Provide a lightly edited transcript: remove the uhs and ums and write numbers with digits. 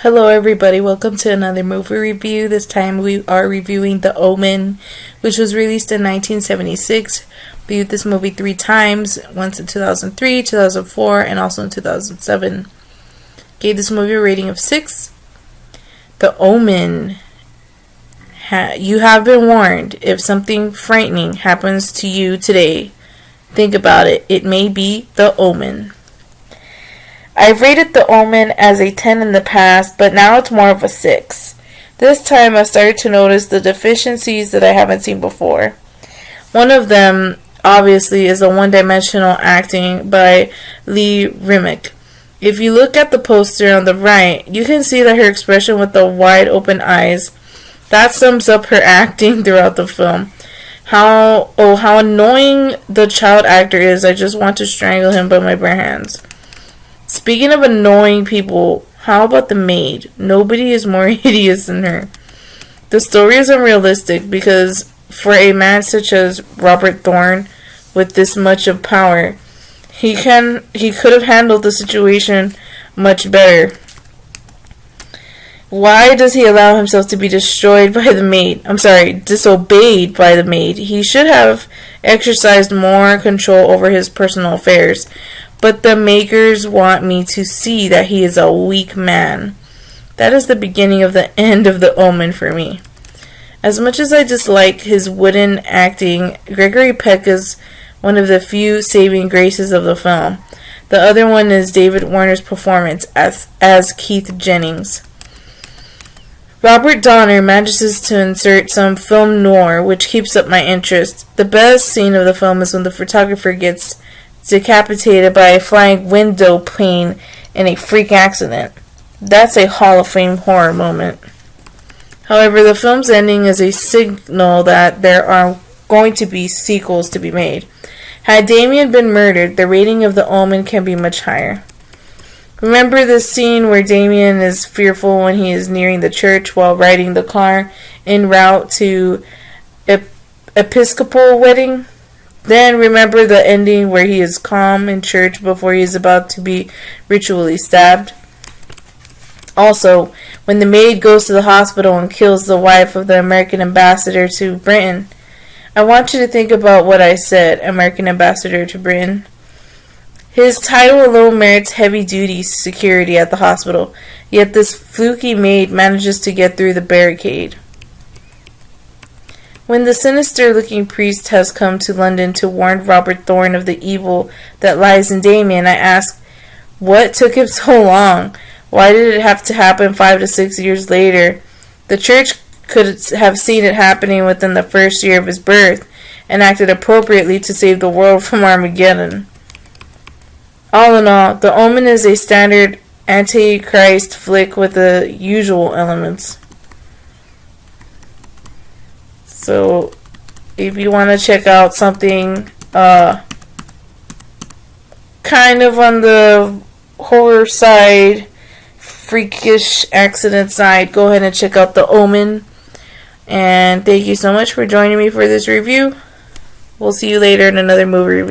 Hello everybody, welcome to another movie review. This time we are reviewing The Omen, which was released in 1976. Viewed this movie 3 times, once in 2003, 2004, and also in 2007. Gave this movie a rating of 6. The Omen. You have been warned. If something frightening happens to you today, think about it. It may be The Omen. I've rated The Omen as a 10 in the past, but now it's more of a 6. This time I started to notice the deficiencies that I haven't seen before. One of them, obviously, is the one-dimensional acting by Lee Remick. If you look at the poster on the right, you can see that her expression with the wide open eyes, that sums up her acting throughout the film. How annoying the child actor is. I just want to strangle him by my bare hands. Speaking of annoying people, how about the maid? Nobody is more hideous than her. The story is unrealistic because for a man such as Robert Thorne with this much of power, he could have handled the situation much better. Why does he allow himself to be disobeyed by the maid? He should have exercised more control over his personal affairs. But the makers want me to see that he is a weak man. That is the beginning of the end of The Omen for me. As much as I dislike his wooden acting, Gregory Peck is one of the few saving graces of the film. The other one is David Warner's performance as Keith Jennings. Robert Donner manages to insert some film noir, which keeps up my interest. The best scene of the film is when the photographer gets decapitated by a flying window pane in a freak accident. That's a Hall of Fame horror moment. However, the film's ending is a signal that there are going to be sequels to be made. Had Damien been murdered, the rating of The Omen can be much higher. Remember the scene where Damien is fearful when he is nearing the church while riding the car en route to Episcopal wedding? Then remember the ending where he is calm in church before he is about to be ritually stabbed? Also, when the maid goes to the hospital and kills the wife of the American ambassador to Britain. I want you to think about what I said, American ambassador to Britain. His title alone merits heavy-duty security at the hospital, yet this fluky maid manages to get through the barricade. When the sinister-looking priest has come to London to warn Robert Thorne of the evil that lies in Damien, I ask, what took him so long? Why did it have to happen 5 to 6 years later? The church could have seen it happening within the first year of his birth and acted appropriately to save the world from Armageddon. All in all, The Omen is a standard Antichrist flick with the usual elements. So, if you want to check out something kind of on the horror side, freakish accident side, go ahead and check out The Omen. And thank you so much for joining me for this review. We'll see you later in another movie review.